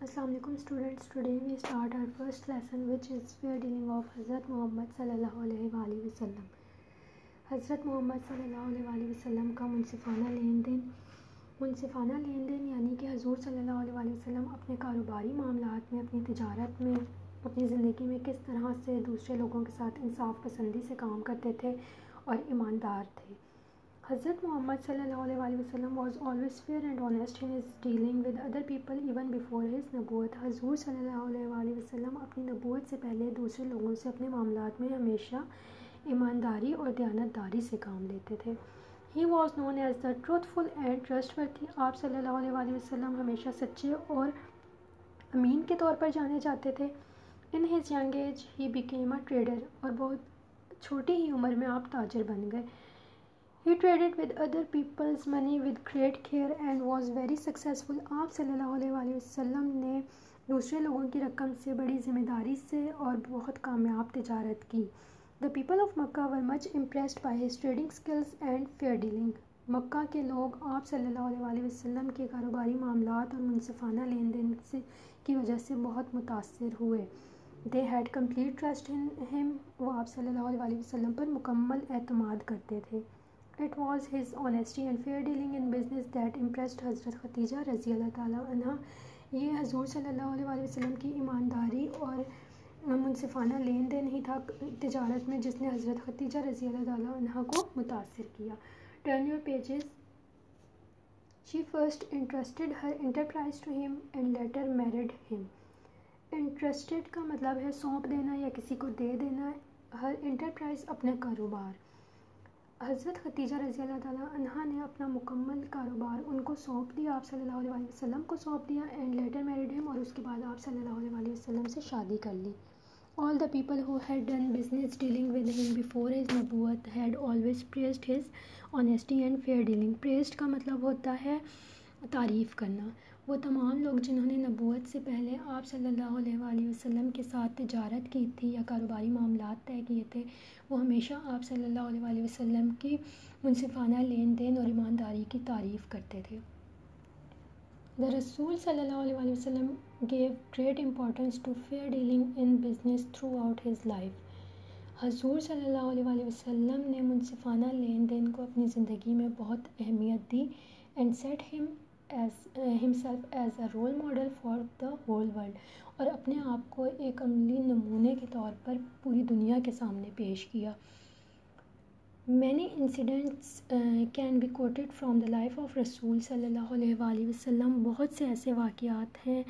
السلام علیکم students. Today we start our first lesson which is fair dealing of Hazrat Muhammad صلی اللہ علیہ وآلہ وسلم. حضرت محمد صلی اللہ علیہ وآلہ وسلم کا منصفانہ لین دین یعنی کہ حضور صلی اللہ علیہ وآلہ وسلم اپنے کاروباری معاملات میں، اپنی تجارت میں، اپنی زندگی میں کس طرح سے دوسرے لوگوں کے ساتھ انصاف پسندی سے کام کرتے تھے اور ایماندار تھے. حضرت محمد صلی اللہ علیہ وآلہ وسلم was always fair and honest in his dealing with other people even before his نبوت. حضور صلی اللہ علیہ وآلہ وسلم اپنی نبوت سے پہلے دوسرے لوگوں سے اپنے معاملات میں ہمیشہ ایمانداری اور دیانتداری سے کام لیتے تھے. He was known as the truthful and trustworthy. آپ صلی اللہ علیہ وآلہ وسلم ہمیشہ سچے اور امین کے طور پر جانے جاتے تھے. In his young age he became a trader. اور بہت چھوٹی ہی عمر میں آپ تاجر بن گئے. He traded with other people's money with great care and was very successful. آپ صلی اللہ علیہ وآلہ وسلم نے دوسرے لوگوں کی رقم سے بڑی ذمہ داری سے اور بہت کامیاب تجارت کی. The people of Makkah were much impressed by his trading skills and fair dealing. مکہ کے لوگ آپ صلی اللہ علیہ وآلہ وسلم کے کاروباری معاملات اور منصفانہ لین دین کی وجہ سے بہت متاثر ہوئے. They had complete trust in him. وہ آپ صلی اللہ علیہ وآلہ وسلم پر مکمل اعتماد کرتے تھے. It was his honesty and fair dealing in business that impressed حضرت خدیجہ رضی اللہ تعالیٰ عنہ. یہ حضور صلی اللہ علیہ وآلہ وسلم کی ایمانداری اور منصفانہ لین دین ہی تھا تجارت میں جس نے حضرت خدیجہ رضی اللہ تعالیٰ عنہ کو متاثر کیا. Turn your pages. She first entrusted her enterprise to him and later married him. Entrusted کا مطلب ہے سونپ دینا یا کسی کو دے دینا. Her enterprise اپنا کاروبار. حضرت خدیجہ رضی اللہ تعالیٰ عنہ نے اپنا مکمل کاروبار ان کو سونپ دیا، آپ صلی اللہ علیہ وآلہ وسلم کو سونپ دیا. اینڈ لیٹر میریڈ ہم، اور اس کے بعد آپ صلی اللہ علیہ وآلہ وسلم سے شادی کر لی. All the people who had done business dealing with him before his نبوت had always praised his honesty and fair dealing. Praised کا مطلب ہوتا ہے تعریف کرنا. وہ تمام لوگ جنہوں نے نبوت سے پہلے آپ صلی اللہ علیہ وآلہ وسلم کے ساتھ تجارت کی تھی یا کاروباری معاملات طے کیے تھے، وہ ہمیشہ آپ صلی اللہ علیہ وآلہ وسلم کی منصفانہ لین دین اور ایمانداری کی تعریف کرتے تھے. The رسول صلی اللہ علیہ وآلہ وسلم gave great importance to fair dealing in business throughout his life. حضور صلی اللہ علیہ وآلہ وسلم نے منصفانہ لین دین کو اپنی زندگی میں بہت اہمیت دی. And set himself as a role model for the whole world. اور اپنے آپ کو ایک عملی نمونے کے طور پر پوری دنیا کے سامنے پیش کیا. Many incidents can be quoted from the life of رسول صلی اللہ علیہ وآلہ وسلم. بہت سے ایسے واقعات ہیں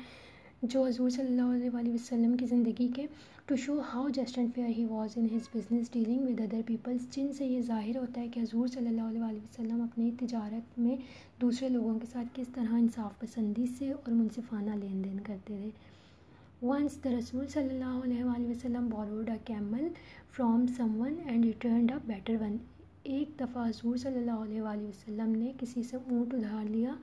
جو حضور صلی اللہ علیہ وآلہ وسلم کی زندگی کے to show how just and fair he was in his business dealing with other people. جن سے یہ ظاہر ہوتا ہے کہ حضور صلی اللہ علیہ وآلہ وسلم اپنی تجارت میں دوسرے لوگوں کے ساتھ کس طرح انصاف پسندی سے اور منصفانہ لین دین کرتے تھے. Once the رسول صلی اللہ علیہ وآلہ وسلم borrowed a camel from someone and returned a better one. ایک دفعہ حضور صلی اللہ علیہ وآلہ وسلم نے کسی سے اونٹ ادھار لیا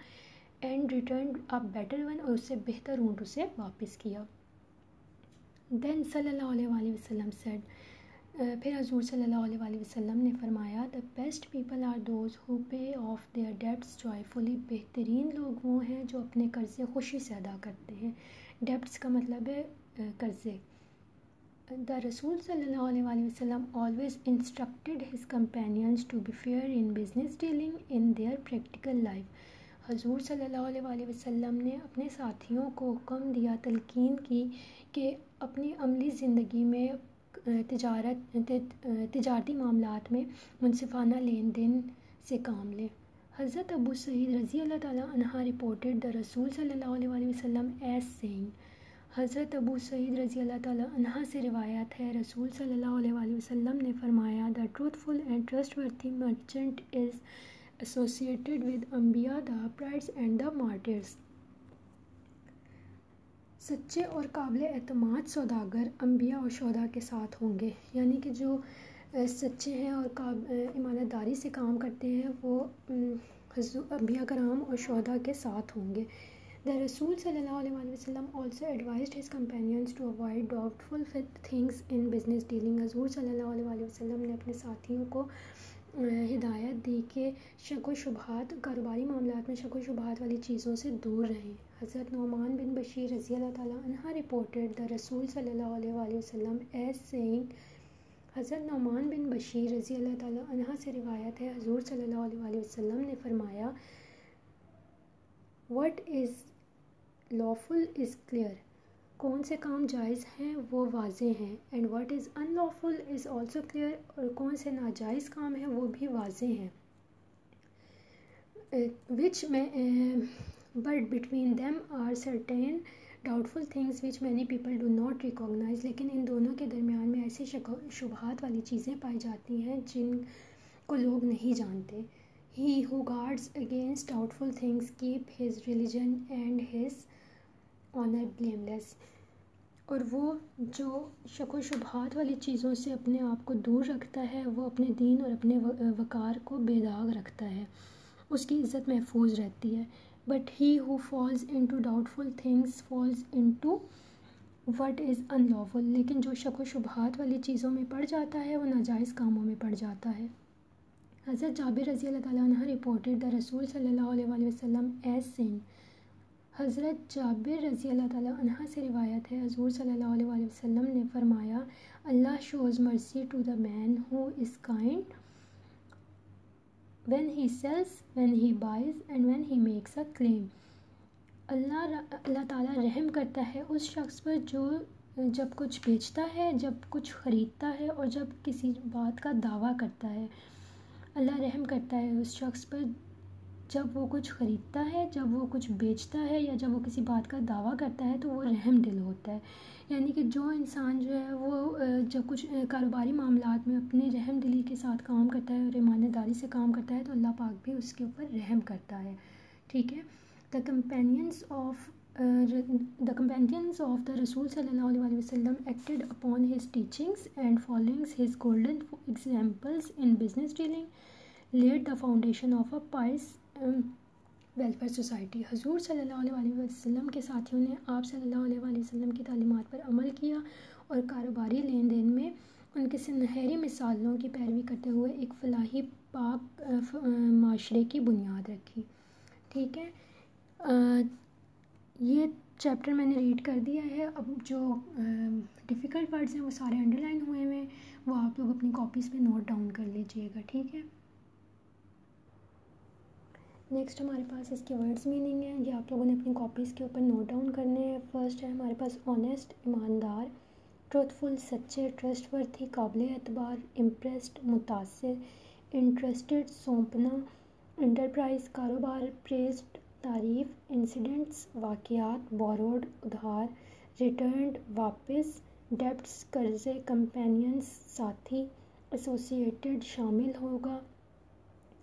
and returned a better one, اور اس سے بہتر اونٹ اسے واپس کیا. Then صلی اللہ علیہ وآلہ وسلم said, پھر حضور صلی اللہ علیہ وآلہ وسلم نے فرمایا, the best people are those who pay off their debts joyfully. بہترین لوگ وہ ہیں جو اپنے قرضے خوشی سے ادا کرتے ہیں. ڈیبٹس کا مطلب ہے قرضے. The رسول صلی اللہ علیہ وآلہ وسلم always instructed his companions to be fair in business dealing in their practical life. حضور صلی اللہ علیہ وآلہ وسلم نے اپنے ساتھیوں کو حکم دیا، تلقین کی کہ اپنی عملی زندگی میں تجارتی معاملات میں منصفانہ لین دین سے کام لیں. حضرت ابو سعید رضی اللہ تعالیٰ عنہ رپورٹڈ the رسول صلی اللہ علیہ وآلہ وسلم as saying. حضرت ابو سعید رضی اللہ تعالیٰ عنہ سے روایت ہے، رسول صلی اللہ علیہ وآلہ وسلم نے فرمایا, the truthful and trustworthy merchant is associated with انبیاء, the prophets and the martyrs. سچے اور قابل اعتماد سوداگر انبیاء اور شہداء کے ساتھ ہوں گے. یعنی کہ جو سچے ہیں اور ایمانداری سے کام کرتے ہیں وہ انبیاء کرام اور شہداء کے ساتھ ہوں گے. The رسول صلی اللہ علیہ وآلہ وسلم also advised his companions to avoid doubtful things in business dealing. حضور صلی اللہ علیہ وآلہ وسلم نے اپنے ساتھیوں کو ہدایت دی کہ شک و شبہات کاروباری معاملات میں شک و شبہات والی چیزوں سے دور رہیں. حضرت نعمان بن بشیر رضی اللہ تعالیٰ عنہ reported the رسول صلی اللہ علیہ وآلہ وسلم as saying. حضرت نعمان بن بشیر رضی اللہ تعالیٰ عنہ سے روایت ہے حضور صلی اللہ علیہ وآلہ وسلم نے فرمایا what is lawful is clear. کون سے کام جائز ہیں وہ واضح ہیں. And what is in lawful is also clear. اور کون سے ناجائز کام ہیں وہ بھی واضح ہیں. وچ میں but between them are certain doubtful things which many people do not recognise. لیکن ان دونوں کے درمیان میں ایسی شبہات والی چیزیں پائی جاتی ہیں جن کو لوگ نہیں جانتے. He who guards against doubtful things keep his religion and his honor blameless. اور وہ جو شک و شبہات والی چیزوں سے اپنے آپ کو دور رکھتا ہے وہ اپنے دین اور اپنے وقار کو بے داغ رکھتا ہے, اس کی عزت محفوظ رہتی ہے. But he who falls into doubtful things falls into what is unlawful. لیکن جو شک و شبہات والی چیزوں میں پڑ جاتا ہے وہ ناجائز کاموں میں پڑ جاتا ہے. حضرت جابر رضی اللہ تعالیٰ عنہ reported the رسول صلی اللہ علیہ وآلہ وسلم as saying. حضرت جابر رضی اللہ تعالیٰ عنہ سے روایت ہے حضور صلی اللہ علیہ وآلہ وسلم نے فرمایا اللہ shows mercy to the man who is kind when he sells, when he buys and when he makes a claim. اللہ تعالیٰ رحم کرتا ہے اس شخص پر جو جب کچھ بیچتا ہے, جب کچھ خریدتا ہے اور جب کسی بات کا دعویٰ کرتا ہے. اللہ رحم کرتا ہے اس شخص پر جب وہ کچھ خریدتا ہے, جب وہ کچھ بیچتا ہے یا جب وہ کسی بات کا دعویٰ کرتا ہے تو وہ رحم دل ہوتا ہے. یعنی کہ جو انسان جو ہے وہ جب کچھ کاروباری معاملات میں اپنی رحم دلی کے ساتھ کام کرتا ہے اور ایمانداری سے کام کرتا ہے تو اللہ پاک بھی اس کے اوپر رحم کرتا ہے. ٹھیک ہے. The companions of the رسول صلی اللہ علیہ وسلم acted upon his teachings and following his golden examples in business dealing laid the foundation of a pious welfare society. حضور صلی اللہ علیہ وسلم کے ساتھیوں نے آپ صلی اللہ علیہ وسلم کی تعلیمات پر عمل کیا اور کاروباری لین دین میں ان کے سنہری مثالوں کی پیروی کرتے ہوئے ایک فلاحی پاک معاشرے کی بنیاد رکھی. ٹھیک ہے. یہ چیپٹر میں نے ریڈ کر دیا ہے. اب جو ڈیفیکلٹ ورڈز ہیں وہ سارے انڈر لائن ہوئے ہوئے ہیں, وہ آپ لوگ اپنی کاپیز پہ نوٹ ڈاؤن کر لیجئے گا. ٹھیک ہے. نیکسٹ ہمارے پاس اس کے ورڈز میننگ ہیں, یہ آپ لوگوں نے اپنی کاپیز کے اوپر نوٹ ڈاؤن کرنے ہیں. فرسٹ ہے ہمارے پاس آنیسٹ ایماندار, ٹروتھفل سچے, ٹرسٹ ورتھی قابل اعتبار, امپریسڈ متاثر, انٹرسٹڈ سونپنا, انٹرپرائز کاروبار, پریزڈ تعریف, انسیڈنٹس واقعات, بوروڈ ادھار, ریٹرنڈ واپس, ڈیبٹس قرضے, کمپینینز ساتھی, ایسوسیٹڈ شامل ہوگا,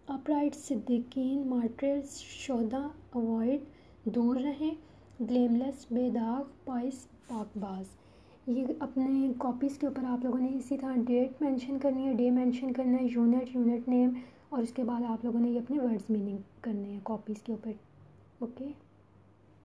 اپرائٹ صدیقین, مارٹرز شہداء, اوائڈ دور رہیں, بلیم لیس بے داغ, پائس پاک باز. یہ اپنے کاپیز کے اوپر آپ لوگوں نے اسی طرح ڈیٹ مینشن کرنی ہے, ڈے مینشن کرنا ہے, یونٹ نیم, اور اس کے بعد آپ لوگوں نے یہ اپنے ورڈز میننگ کرنے ہیں کاپیز کے اوپر. اوکے.